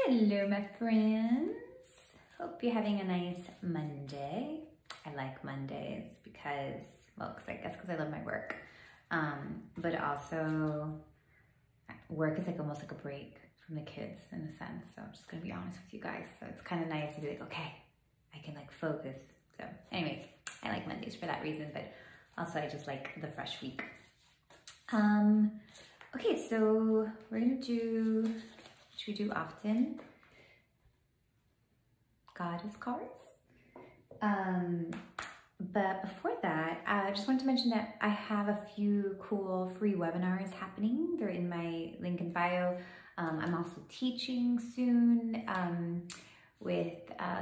Hello, my friends. Hope you're having a nice Monday. I like Mondays because, well, I guess because I love my work. But also, work is like almost like a break from the kids in a sense. So I'm just gonna be honest with you guys. So it's kind of nice to be like, okay, I can like focus. So anyways, I like Mondays for that reason, but also I just like the fresh week. Okay, so we're gonna do, which we do often, Goddess cards. But before that, I just wanted to mention that I have a few cool free webinars happening. They're in my link in bio. I'm also teaching soon with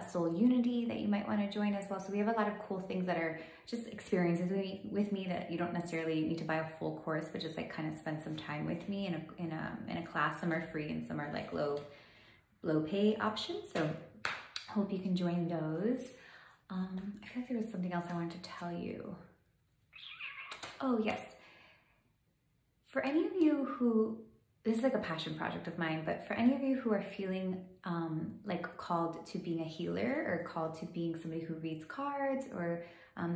Soul Unity that you might want to join as well. So we have a lot of cool things that are just experiences with me that you don't necessarily need to buy a full course, but just like kind of spend some time with me in a class. Some are free and some are like low pay options. So hope you can join those. I feel like there was something else I wanted to tell you. Oh yes, for any of you who, this is like a passion project of mine, but for any of you who are feeling like called to being a healer or called to being somebody who reads cards or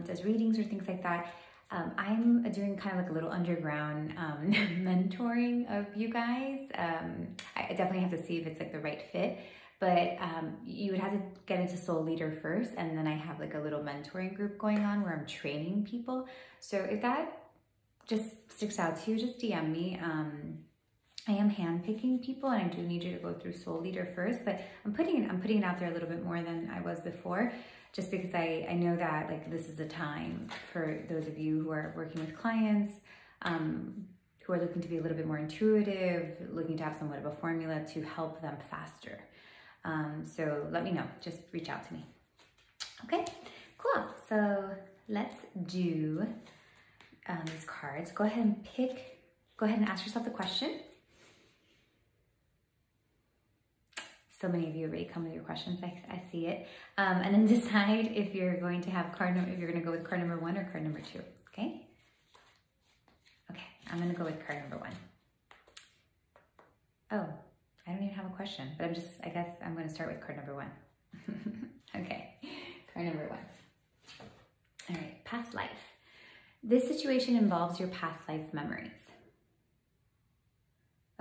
does readings or things like that, I'm doing kind of like a little underground mentoring of you guys. I definitely have to see if it's like the right fit, but you would have to get into Soul Leader first, and then I have like a little mentoring group going on where I'm training people. So if that just sticks out to you, just DM me. I am handpicking people, and I do need you to go through Soul Leader first, but I'm putting it out there a little bit more than I was before, just because I know that like this is a time for those of you who are working with clients, who are looking to be a little bit more intuitive, looking to have somewhat of a formula to help them faster. So let me know, just reach out to me. Okay, cool. So let's do these cards. Go ahead and ask yourself the question. So many of you already come with your questions, I see it. And then decide if you're going to have if you're gonna go with card number 1 or card number 2, okay? Okay, I'm gonna go with card number 1. Oh, I don't even have a question, but I guess I'm gonna start with card number 1. Okay, card number 1. All right, past life. This situation involves your past life memories.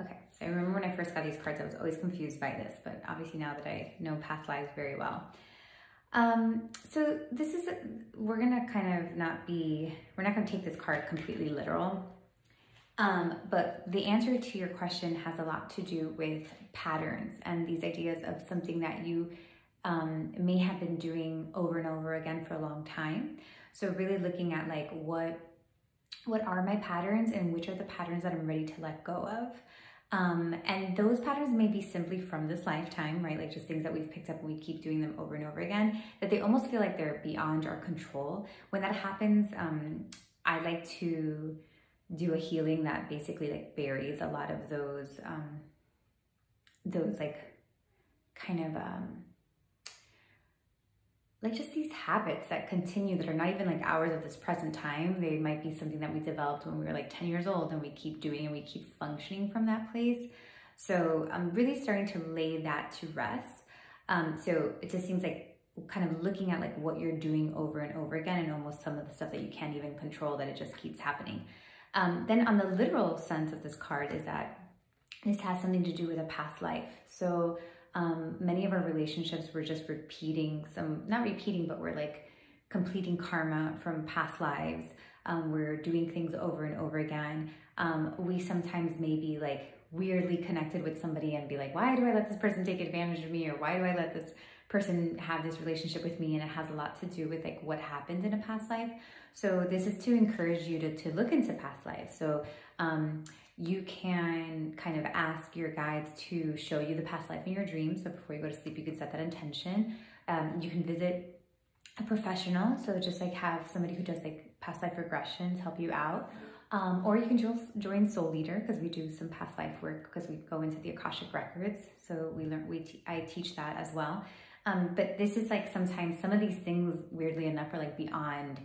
Okay, so I remember when I first got these cards, I was always confused by this, but obviously now that I know past lives very well. So this is, we're not gonna take this card completely literal, but the answer to your question has a lot to do with patterns and these ideas of something that you may have been doing over and over again for a long time. So really looking at like, what are my patterns and which are the patterns that I'm ready to let go of? And those patterns may be simply from this lifetime, right? Like just things that we've picked up and we keep doing them over and over again, that they almost feel like they're beyond our control. When that happens, I like to do a healing that basically like buries a lot of those like kind of, like just these habits that continue that are not even like ours at this present time. They might be something that we developed when we were like 10 years old and we keep doing and we keep functioning from that place. So I'm really starting to lay that to rest. So it just seems like kind of looking at like what you're doing over and over again and almost some of the stuff that you can't even control, that it just keeps happening. Then on the literal sense of this card is that this has something to do with a past life. So many of our relationships, we're just repeating not repeating, but we're like completing karma from past lives. We're doing things over and over again. We sometimes may be like weirdly connected with somebody and be like, why do I let this person take advantage of me? Or why do I let this person have this relationship with me? And it has a lot to do with like what happened in a past life. So this is to encourage you to look into past lives. So you can kind of ask your guides to show you the past life in your dreams. So before you go to sleep, you can set that intention. You can visit a professional. So just like have somebody who does like past life regressions help you out. Or you can join Soul Leader, because we do some past life work, because we go into the Akashic Records. So I teach that as well. But this is like sometimes some of these things, weirdly enough, are like beyond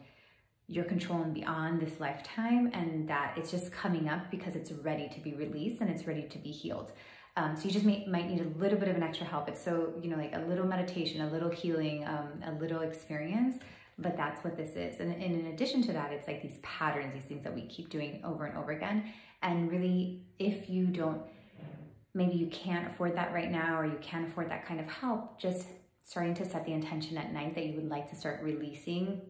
your control and beyond this lifetime, and that it's just coming up because it's ready to be released and it's ready to be healed. So you just might need a little bit of an extra help. It's so, you know, like a little meditation, a little healing, a little experience, but that's what this is. And in addition to that, it's like these patterns, these things that we keep doing over and over again. And really, if you don't, maybe you can't afford that right now, or you can't afford that kind of help, just starting to set the intention at night that you would like to start releasing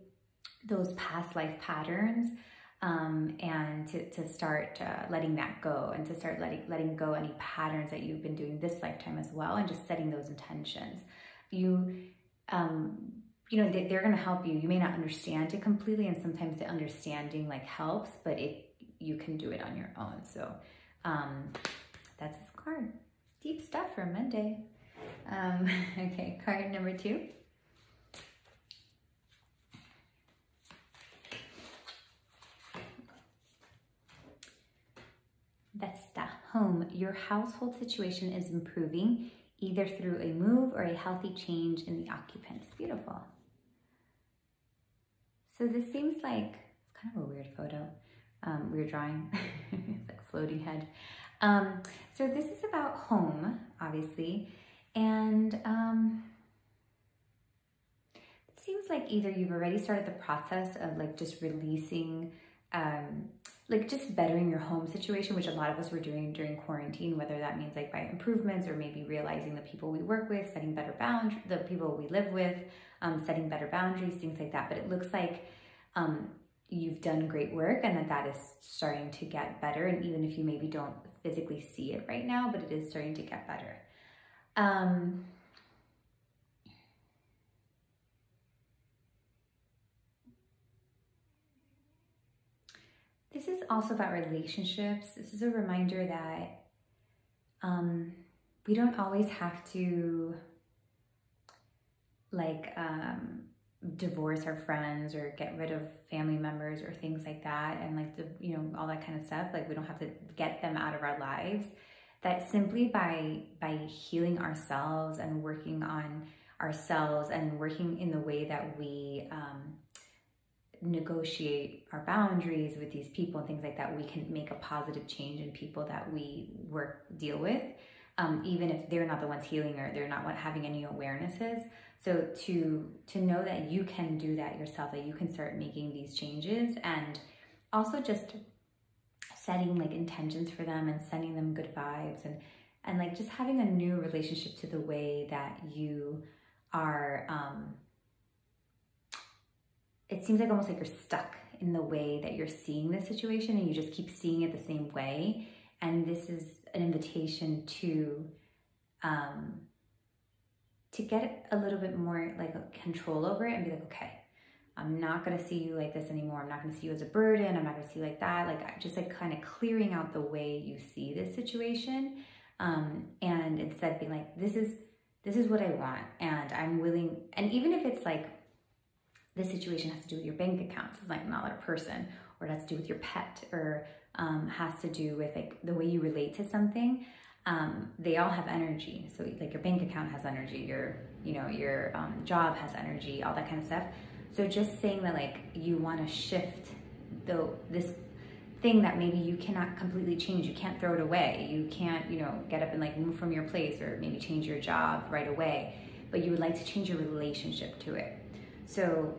those past life patterns, and to start letting that go, and to start letting go any patterns that you've been doing this lifetime as well, and just setting those intentions. You know, they're going to help you. You may not understand it completely, and sometimes the understanding like helps, but you can do it on your own. So that's this card. Deep stuff for Monday. Okay, card number 2. Vesta, home. Your household situation is improving, either through a move or a healthy change in the occupants. Beautiful. So this seems like, it's kind of a weird photo, weird drawing. It's like floating head. So this is about home, obviously, and it seems like either you've already started the process of like just releasing, like just bettering your home situation, which a lot of us were doing during quarantine, whether that means like by improvements or maybe realizing the people we work with, setting better boundaries, the people we live with, setting better boundaries, things like that. But it looks like you've done great work, and that is starting to get better. And even if you maybe don't physically see it right now, but it is starting to get better. This is also about relationships. This is a reminder that we don't always have to like divorce our friends or get rid of family members or things like that, and like you know, all that kind of stuff. Like we don't have to get them out of our lives. That simply by healing ourselves and working on ourselves and working in the way that we negotiate our boundaries with these people and things like that, we can make a positive change in people that we deal with, even if they're not the ones healing or they're not having any awarenesses. So to know that you can do that yourself, that you can start making these changes, and also just setting like intentions for them and sending them good vibes, and like just having a new relationship to the way that you are. It seems like almost like you're stuck in the way that you're seeing this situation, and you just keep seeing it the same way. And this is an invitation to get a little bit more like control over it, and be like, okay, I'm not going to see you like this anymore. I'm not going to see you as a burden. I'm not going to see you like that. Like just like kind of clearing out the way you see this situation. And instead being like, this is what I want, and I'm willing. And even if it's like, this situation has to do with your bank accounts, it's like not a person, or it has to do with your pet, or has to do with like the way you relate to something. They all have energy. So like your bank account has energy, your job has energy, all that kind of stuff. So just saying that like you want to shift this thing that maybe you cannot completely change, you can't throw it away, you can't, you know, get up and like move from your place or maybe change your job right away, but you would like to change your relationship to it. So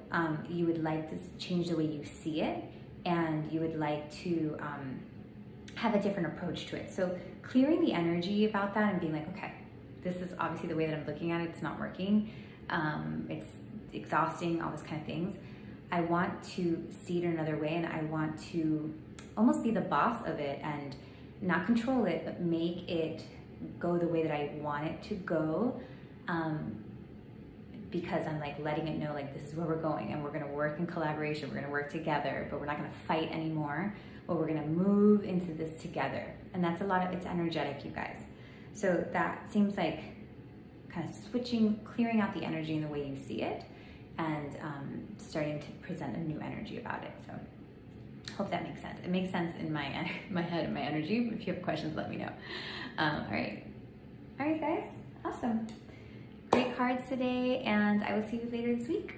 you would like to change the way you see it, and you would like to have a different approach to it. So clearing the energy about that and being like, okay, this is obviously the way that I'm looking at it, it's not working, it's exhausting, all this kind of things. I want to see it another way, and I want to almost be the boss of it and not control it, but make it go the way that I want it to go. Because I'm like letting it know like this is where we're going, and we're going to work in collaboration, we're going to work together, but we're not going to fight anymore, but we're going to move into this together. And that's it's energetic, you guys. So that seems like kind of switching, clearing out the energy in the way you see it, and starting to present a new energy about it. So hope that makes sense. It makes sense in my head and my energy. If you have questions, let me know. All right guys, awesome. Great cards today, and I will see you later this week.